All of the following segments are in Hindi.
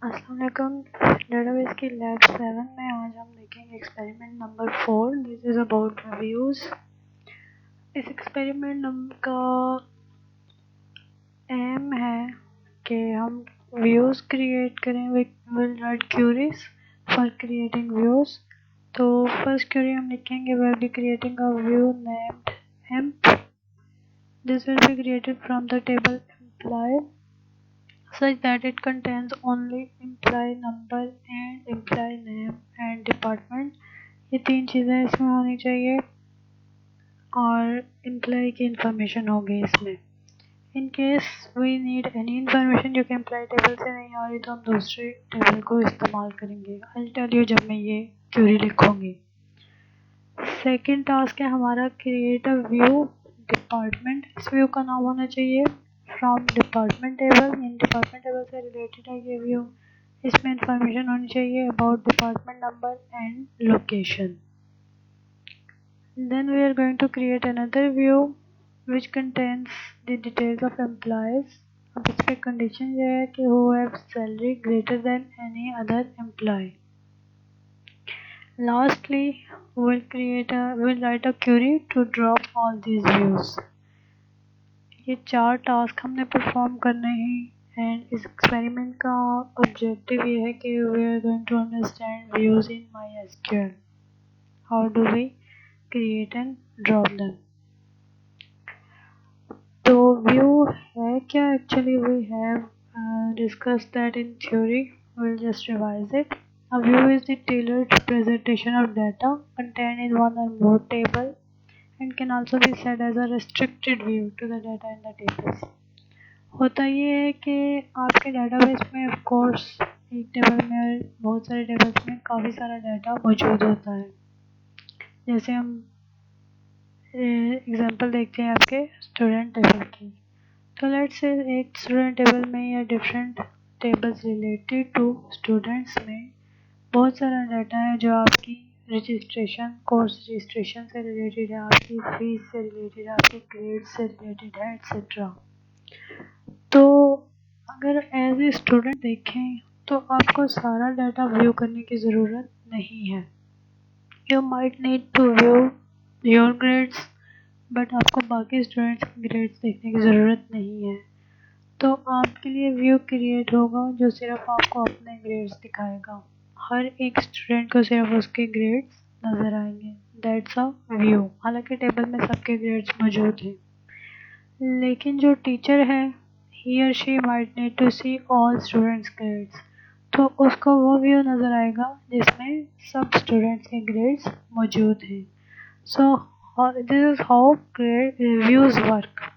अस्सलाम वालेकुम। डेटाबेस की लैब 7 में आज हम देखेंगे experiment number 4। This is about views. इस एक्सपेरिमेंट का एम है कि हम व्यूज़ क्रिएट करें। Will write queries for creating views. तो फर्स्ट क्यूरी हम लिखेंगे will be creating a view named emp. This will be created from the table employee such that it contains only employee number and employee name and department। ये तीन चीज़ें इसमें होनी चाहिए और एम्प्लॉय की इंफॉर्मेशन होगी इसमें। In case we need any information जो कि एम्प्लॉय टेबल से नहीं आ रही तो हम दूसरे टेबल को इस्तेमाल करेंगे। आई विल टेल यू जब मैं ये क्यूरी लिखूंगी। सेकेंड टास्क है हमारा क्रिएट अ व्यू डिपार्टमेंट। इस व्यू का नाम होना चाहिए फ्रॉम डिपार्टमेंट टेबल। इन डिपार्टमेंट टेबल से रिलेटेड है ये व्यू। इसमें इंफॉर्मेशन होनी चाहिए about department number and location. Then we are going to create another view which contains the details of employees. अब इस पर कंडीशन ये है कि who have salary greater than any other employee. Lastly, we'll write a query to drop all these views। ये चार टास्क हमने परफॉर्म करने हैं एंड इस एक्सपेरिमेंट का ऑब्जेक्टिव ये है कि we are going to understand views in MySQL। How do we create and drop them. तो व्यू है क्या actually we have discussed that in theory. we'll just revise it। A view is the tailored presentation of data contained in one or more table and can also be said as a restricted view to the data in the tables। होता ये है कि आपके डेटाबेस में ऑफ कोर्स एक टेबल में बहुत सारे टेबल्स में काफ़ी सारा डाटा मौजूद होता है। जैसे हम एग्जांपल देखते हैं आपके स्टूडेंट टेबल की। तो लेट्स से एक स्टूडेंट टेबल में या different tables related to students में बहुत सारा डाटा है जो आपकी रजिस्ट्रेशन कोर्स रजिस्ट्रेशन से रिलेटेड है, आपकी फीस से रिलेटेड है, आपके ग्रेड से रिलेटेड है एक्सेट्रा। तो अगर एज ए स्टूडेंट देखें तो आपको सारा डाटा व्यू करने की ज़रूरत नहीं है। You might need to view your grades but आपको बाकी स्टूडेंट्स के ग्रेड्स देखने की ज़रूरत नहीं है। तो आपके लिए व्यू क्रिएट होगा जो सिर्फ आपको अपने ग्रेड्स दिखाएगा। हर एक स्टूडेंट को सिर्फ उसके ग्रेड्स नज़र आएंगे। That's a view. हालांकि टेबल में सबके ग्रेड्स मौजूद हैं, लेकिन जो टीचर है he or she might need to see all students grades। तो उसको वो व्यू नज़र आएगा जिसमें सब स्टूडेंट्स के ग्रेड्स मौजूद हैं। So this is how views work.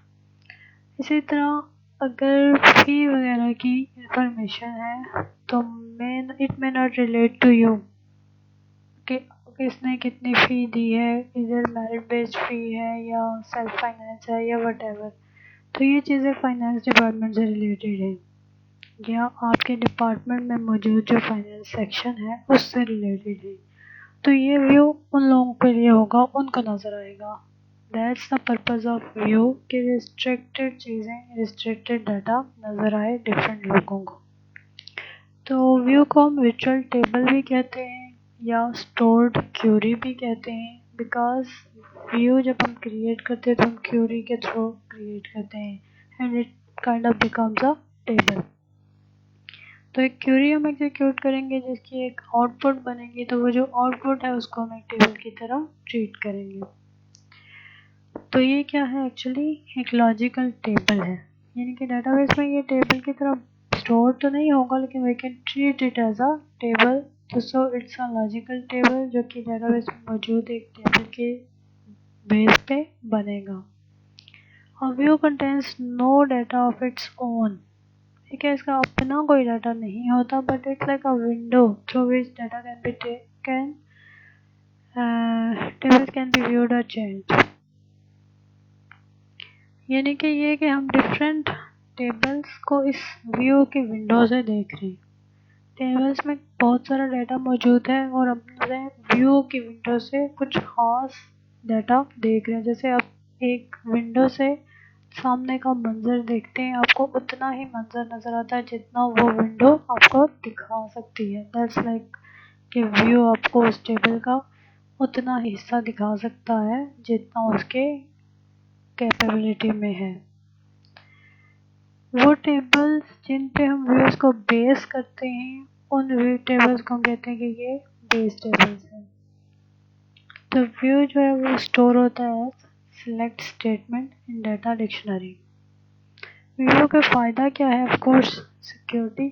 इसी तरह अगर फी वगैरह की इंफॉर्मेशन है तो it may not relate to you कि किसने कितनी फ़ी दी है, इधर मेरिट बेस्ड फ़ी है या सेल्फ फाइनेंस है या वटेवर। तो ये चीज़ें फाइनेंस डिपार्टमेंट से रिलेटेड है या आपके डिपार्टमेंट में मौजूद जो फाइनेंस सेक्शन है उससे रिलेटेड है। तो ये व्यू उन लोगों के लिए होगा, उनको नज़र आएगा। That's the purpose of view कि रिस्ट्रिक्टेड चीज़ें रिस्ट्रिक्टेड डाटा नज़र आए डिफरेंट लोगों को। तो व्यू को हम वर्चुअल टेबल भी कहते हैं या स्टोर्ड क्यूरी भी कहते हैं, बिकॉज व्यू जब हम क्रिएट करते हैं तो हम क्यूरी के थ्रू क्रिएट करते हैं and it kind of becomes a table. तो एक क्यूरी हम एग्जीक्यूट करेंगे जिसकी एक आउटपुट बनेगी, तो वो जो आउटपुट है उसको हम एक टेबल की तरह ट्रीट करेंगे। तो ये क्या है एक्चुअली एक लॉजिकल टेबल है, यानी कि डेटाबेस में ये टेबल की तरह स्टोर तो नहीं होगा लेकिन we can treat it as a table. तो so it's a logical table जो कि डेटाबेस में मौजूद एक टेबल के बेस पे बनेगा। A view contains no data of its own। ठीक है, इसका अपना कोई डाटा नहीं होता but it's like a window through which data can be taken, table can be viewed और चेंज्ड। यानी कि ये कि हम डिफरेंट टेबल्स को इस व्यू के विंडो से देख रहे हैं। टेबल्स में बहुत सारा डाटा मौजूद है और अपने व्यू की विंडो से कुछ खास डाटा देख रहे हैं। जैसे आप एक विंडो से सामने का मंजर देखते हैं आपको उतना ही मंजर नज़र आता है जितना वो विंडो आपको दिखा सकती है। दैट्स लाइक कि व्यू आपको उस टेबल का उतना हिस्सा दिखा सकता है जितना उसके कैपेबिलिटी में है। वो टेबल्स जिन पे हम व्यूज़ को बेस करते हैं उन व्यू टेबल्स को हम कहते हैं कि ये बेस टेबल्स हैं। तो व्यू जो है वो स्टोर होता है select statement in data dictionary. View का फ़ायदा क्या है? ऑफ कोर्स सिक्योरिटी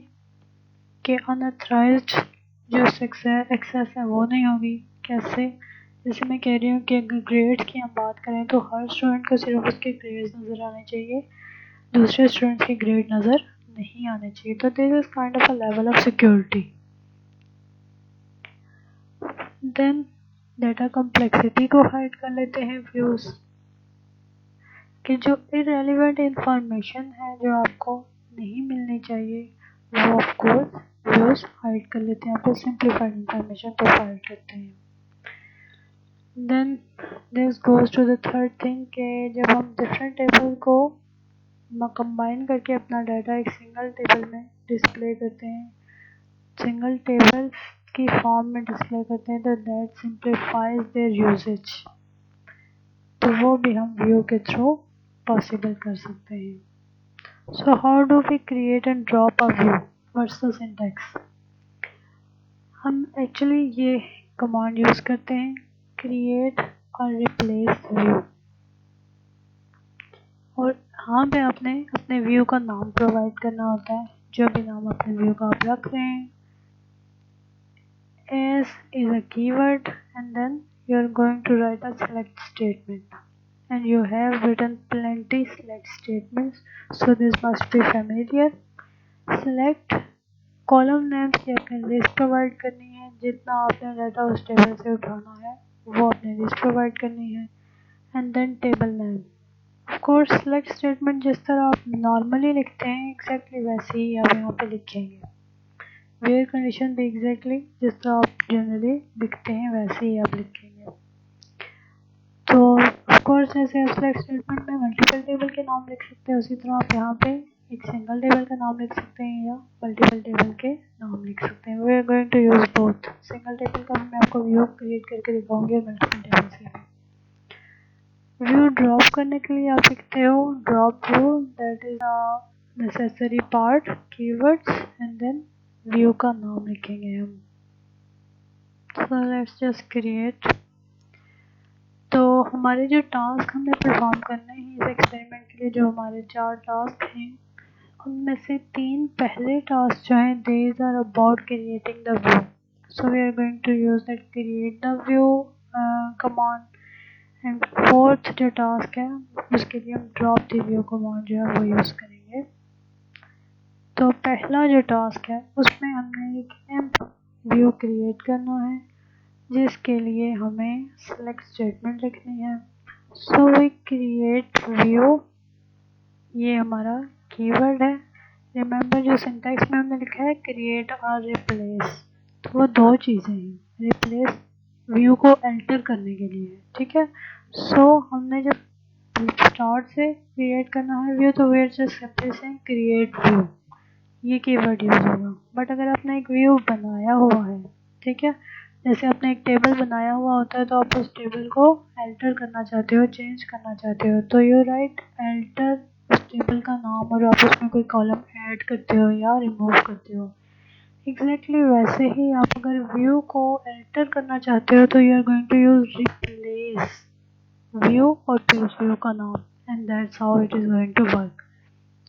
के अनऑथराइज्ड जो एक्सेस है वो नहीं होगी। कैसे? जैसे मैं कह रही हूँ कि अगर ग्रेड की हम बात करें तो हर स्टूडेंट को सिर्फ उसके ग्रेड्स नज़र आने चाहिए, दूसरे स्टूडेंट्स के ग्रेड नज़र नहीं आने चाहिए। तो this is kind of a level of security. Then data complexity को हाइड कर लेते हैं व्यूज़ कि जो इररेलेवेंट इंफॉर्मेशन है जो आपको नहीं मिलनी चाहिए वो ऑफ कोर्स व्यूज़ हाइड कर लेते हैं, आपको सिंप्लीफाइड इंफॉर्मेशन प्रोवाइड करते हैं। Then this goes to the third thing कि जब हम डिफरेंट टेबल को कंबाइन करके अपना डाटा एक सिंगल टेबल में डिस्प्ले करते हैं, सिंगल टेबल की फॉर्म में डिस्प्ले करते हैं, तो दैट सिंप्लीफाइज देयर यूजेज। तो वो भी हम व्यू के थ्रू पॉसिबल कर सकते हैं। So how do we create and drop a view? What's the syntax? हम एक्चुअली ये कमांड यूज़ करते हैं क्रिएट और रिप्लेस व्यू, और यहाँ पे आपने अपने व्यू का नाम प्रोवाइड करना होता है, जो भी नाम अपने व्यू का आप रख रहे हैं। as is a keyword and then you are going to write a select statement, and you have written plenty select statements, so this must be familiar. select column names की आपने लिस्ट प्रोवाइड करनी है, जितना आपने डाटा उस टेबल से उठाना है वो आपने लिस्ट प्रोवाइड करनी है। And then table name. Of course select statement जिस तरह आप नॉर्मली लिखते हैं एग्जैक्टली वैसे ही आप यहाँ पे लिखेंगे। वेयर कंडीशन भी एग्जैक्टली जिस तरह आप जनरली लिखते हैं वैसे ही आप लिखेंगे। तो ऑफ कोर्स जैसे आप सेलेक्ट स्टेटमेंट में मल्टीपल टेबल के नाम लिख सकते हैं, उसी तरह आप यहाँ पे एक सिंगल टेबल का नाम लिख सकते हैं या मल्टीपल टेबल के नाम लिख सकते हैं। We are going to use both. Single table का मैं आपको व्यू क्रिएट करके दिखाऊंगी और मल्टीपल टेबल से भी। व्यू ड्रॉप करने के लिए आप लिखते हो drop view, that is a necessary part, keywords and then view का नाम लिखेंगे हम। So let's just create. तो हमारे जो टास्क हमने परफॉर्म करने हैं इस एक्सपेरिमेंट के लिए, जो हमारे 4 टास्क हैं उनमें से 3 पहले टास्क जो हैं these are about creating the view. So we are going to use that create the view command. And fourth जो टास्क है उसके लिए हम ड्रॉप द व्यू कमांड जो है वो यूज़ करेंगे। तो पहला जो टास्क है उसमें हमने एक एम्प व्यू क्रिएट करना है, जिसके लिए हमें सेलेक्ट स्टेटमेंट लिखनी है। सो वी क्रिएट व्यू, ये हमारा कीवर्ड है। रिमेंबर जो सिंटैक्स में हमने लिखा है क्रिएट और रिप्लेस, तो वो 2 चीज़ें हैं। रिप्लेस व्यू को एल्टर करने के लिए, ठीक है। सो हमने जब स्टार्ट से क्रिएट करना है व्यू तो we are just simply saying create view, ये कीवर्ड यूज होगा। बट अगर आपने एक व्यू बनाया हुआ है, ठीक है, जैसे आपने एक टेबल बनाया हुआ होता है तो आप उस टेबल को अल्टर करना चाहते हो, चेंज करना चाहते हो, तो यू राइट अल्टर उस टेबल का नाम और आप उसमें कोई कॉलम ऐड करते हो या रिमूव करते हो। एग्जैक्टली वैसे ही आप अगर व्यू को अल्टर करना चाहते हो तो you are going to use replace view और फिर उस व्यू का नाम, and that's how it is going to work.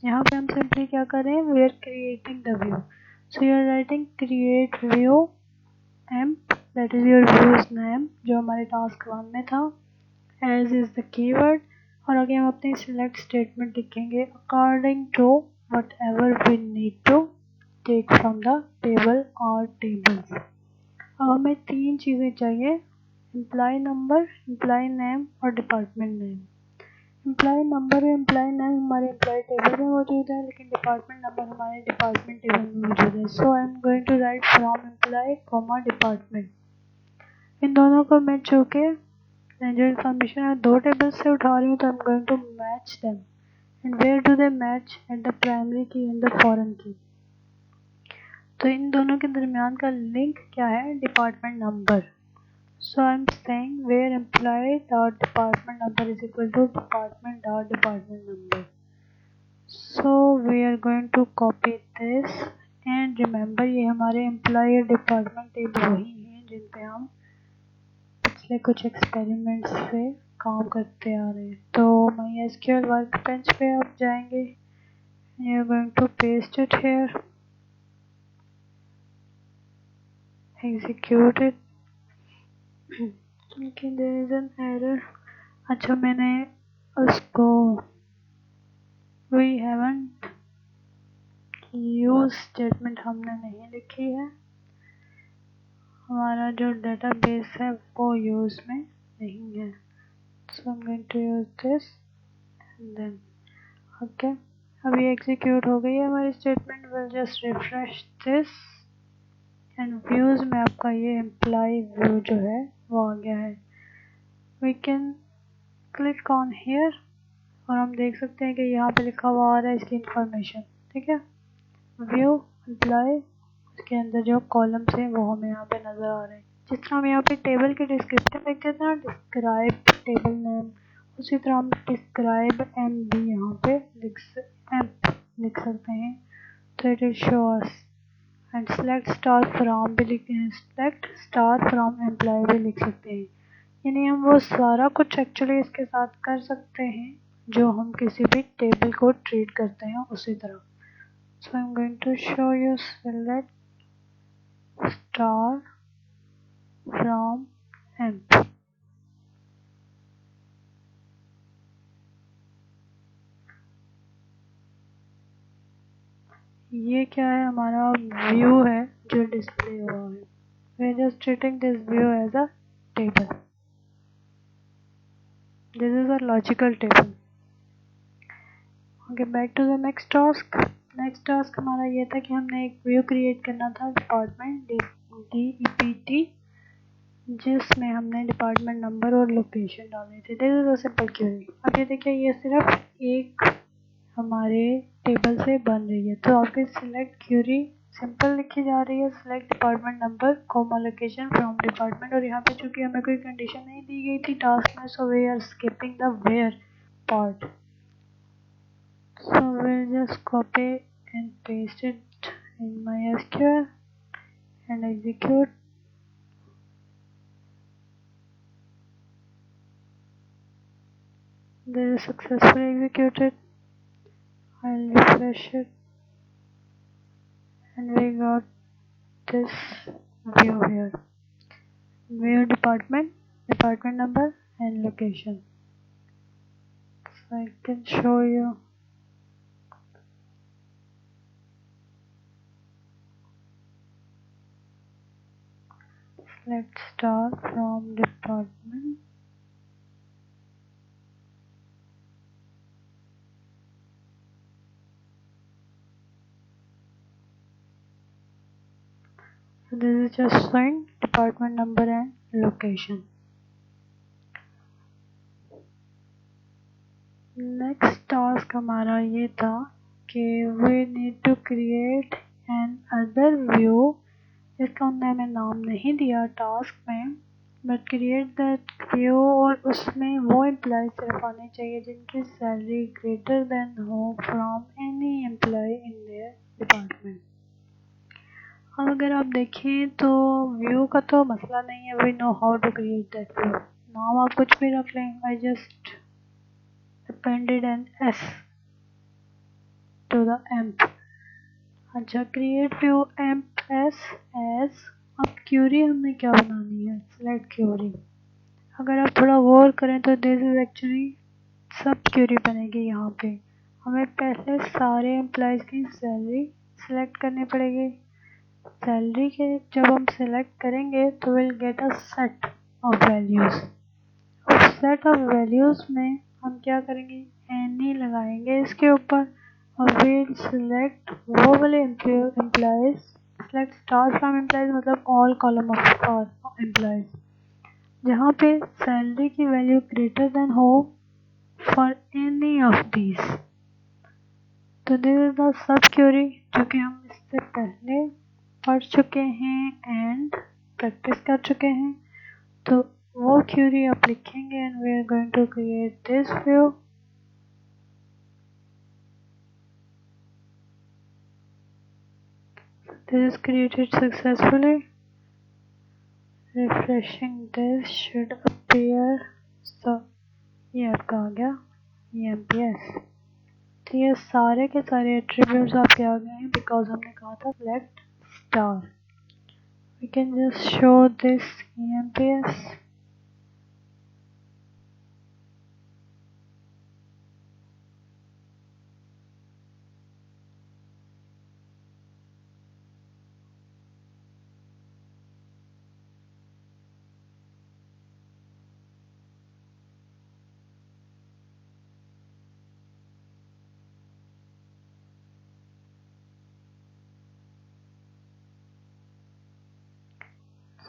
यहाँ पे हम सिंपली क्या करें, we are creating the view, so you are writing create view emp, that is your view's name जो हमारे टास्क 1 में था, एज इज द कीवर्ड, और आगे हम अपनी सिलेक्ट स्टेटमेंट लिखेंगे according to whatever we need to take from the table और टेबल्स। अब हमें 3 चीज़ें चाहिए, एम्प्लॉय नंबर, एम्प्लॉय नेम और डिपार्टमेंट नेम। एम्प्लॉय नंबर और एम्प्लॉय नेम हमारे एम्प्लॉय टेबल में मौजूद है, लेकिन डिपार्टमेंट नंबर हमारे डिपार्टमेंट टेबल में मौजूद है। So I am going to write from employee comma department. इन दोनों को मैं चूँकि जो इन्फॉर्मेशन है 2 टेबल से उठा रही हूँ तो I am going to match them, and where do they match at the primary key and the foreign key. तो इन दोनों के दरमियान का लिंक क्या है? Department number. So I am saying where employee dot department number is equal to department dot department number. So we are going to copy this and remember ये हमारे एम्प्लॉय डिपार्टमेंट टेबल वही हैं जिन पे हम पिछले कुछ एक्सपेरिमेंट्स से काम करते आ रहे हैं। तो MySQL वर्कबेंच पे आप जाएंगे, you are going to paste it here, execute it. Okay, there is an error. अच्छा मैंने उसको we haven't use स्टेटमेंट हमने नहीं लिखी है, हमारा जो डेटाबेस है वो यूज में नहीं है। So I'm going to use this and then okay, अभी एग्जीक्यूट हो गई है हमारी statement. Will just refresh this and views में आपका ये एम्प्लॉय व्यू जो है वो आ गया है। We can click on here और हम देख सकते हैं कि यहाँ पे लिखा हुआ आ रहा है इसकी इंफॉर्मेशन, ठीक है। व्यू एम्प्लॉय, उसके अंदर जो कॉलम्स हैं वो हमें यहाँ पे नजर आ रहे हैं। जिस तरह हम यहाँ पे टेबल के डिस्क्रिप्शन लिखते थे ना, डिस्क्राइब टेबल नेम, उसी तरह हम डिस्क्राइब एम भी यहाँ पे लिख सकते हैं। तो it will show us and select star from भी सिलेक्ट स्टार फ्रॉम एम्प्लॉय भी लिख सकते हैं। यानी हम वो सारा कुछ एक्चुअली इसके साथ कर सकते हैं जो हम किसी भी टेबल को ट्रीट करते हैं उसी तरह। So I am going to show you select star from emp. ये क्या है? हमारा व्यू है जो डिस्प्ले हुआ है। We are just treating this view as a table. This is a logical table. Okay, back to the next task. Next task हमारा ये था कि हमने एक व्यू क्रिएट करना था डिपार्टमेंट DEPT, जिसमें हमने डिपार्टमेंट नंबर और लोकेशन डालनी थी। This is a simple query. अब ये देखिए ये सिर्फ एक हमारे टेबल से बन रही है। तो आपकी सिलेक्ट क्वेरी सिंपल लिखी जा रही है, select department number comma location from department. और यहाँ पे चूंकि हमें कोई कंडीशन नहीं दी गई थी टास्क में, so we are skipping the where part. So we'll just copy and paste it in MySQL and execute. This is successfully executed. I'll refresh it and we got this view here. View department, department number and location. So I can show you. Select star from department. So this is just showing department number and location. Next task हमारा ये था कि we need to create another view, इसका हमने हमें नाम नहीं दिया टास्क में, बट क्रिएट दैट व्यू। और उसमें वो एम्प्लॉय सिर्फ आने चाहिए जिनकी सैलरी ग्रेटर देन हो from any employee in their department. अब अगर आप देखें तो व्यू का तो मसला नहीं है, we know how to create that view. नाम आप कुछ भी रख लें। I just appended an S to the emp. अच्छा, create view emp S as। अब क्यूरी हमने क्या बनानी है? select query। अगर आप थोड़ा गौर करें तो दिस इज एक्चुअली सब क्यूरी बनेगी। यहाँ पे हमें पहले सारे एम्प्लॉयज की सैलरी सिलेक्ट करनी पड़ेगी। सैलरी के जब हम सिलेक्ट करेंगे तो will get a set of values. और सेट ऑफ वैल्यूज में हम क्या करेंगे? एनी लगाएंगे इसके ऊपर और विल सिलेक्ट वो वाले employees. Select star from employees मतलब ऑल कॉलम ऑफ एम्प्लॉयज जहाँ पे सैलरी की वैल्यू ग्रेटर देन हो फॉर एनी ऑफ दीज। तो this is the subquery जो कि हम इससे पहले पढ़ चुके हैं एंड प्रैक्टिस कर चुके हैं। तो वो क्यूरी आप लिखेंगे and we are going to create this view. This is created successfully. Refreshing this should appear. So ये आपका आ गया EMPS। तो ये सारे के सारे एट्रीब्यूट्स आपके आ गए हैं बिकॉज हमने कहा था select star। We can just show this EMPS।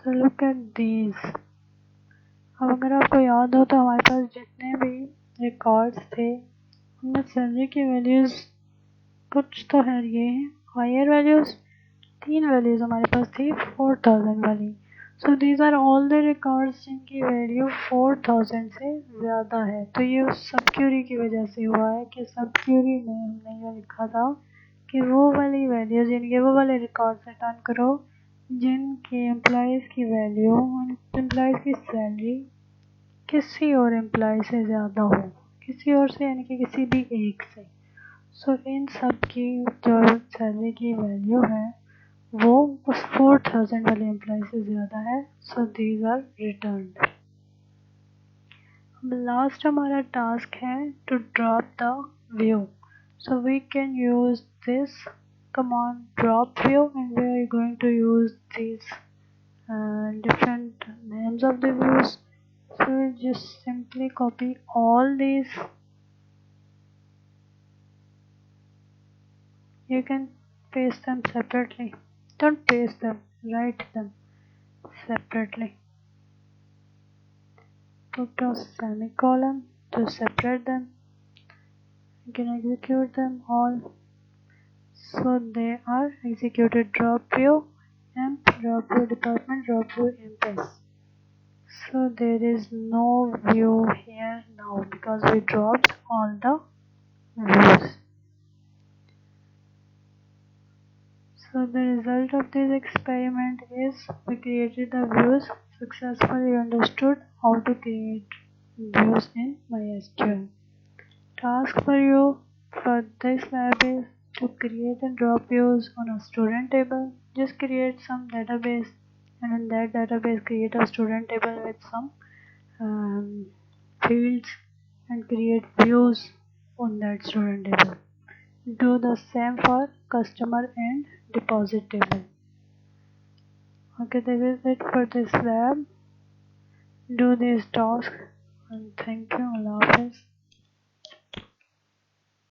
So look at these। अब अगर आपको याद हो तो हमारे पास जितने भी रिकॉर्ड्स थे उनमें सैलरी की वैल्यूज़ कुछ तो है ये हैं। हायर वैल्यूज़ 3 वैल्यूज़ हमारे पास थी 4000 वाली। So these are all the records जिनकी वैल्यू 4000 से ज़्यादा है। तो ये उस सब क्यूरी की वजह से हुआ है कि सब क्यूरी में हमने ये लिखा था कि वो वाली वैल्यूज़ यानी वो वाले रिकॉर्ड्स रिटर्न करो जिनके एम्प्लॉयज़ की वैल्यू एम्प्लॉयज़ की सैलरी किसी और एम्प्लॉय से ज़्यादा हो, किसी और से यानी कि किसी भी एक से। सो इन सब की जो सैलरी की वैल्यू है वो उस 4000 वाले एम्प्लॉय से ज़्यादा है। So these are returned. Last हमारा टास्क है to drop the view. So we can use this command drop view and we are going to use these different names of the views. So we'll just simply copy all these. You can paste them separately. Don't paste them, write them separately. Put a semicolon to separate them. You can execute them all. So they are executed. Drop view, emp, drop view department, drop view emp. So there is no view here now because we dropped all the views. So the result of this experiment is we created the views, successfully understood how to create views in MySQL. Task for you for this lab is to create and drop views on a student table. Just create some database and in that database create a student table with some fields and create views on that student table. Do the same for customer and deposit table. Okay, this is it for this lab. Do this task and thank you. Allah Hafiz.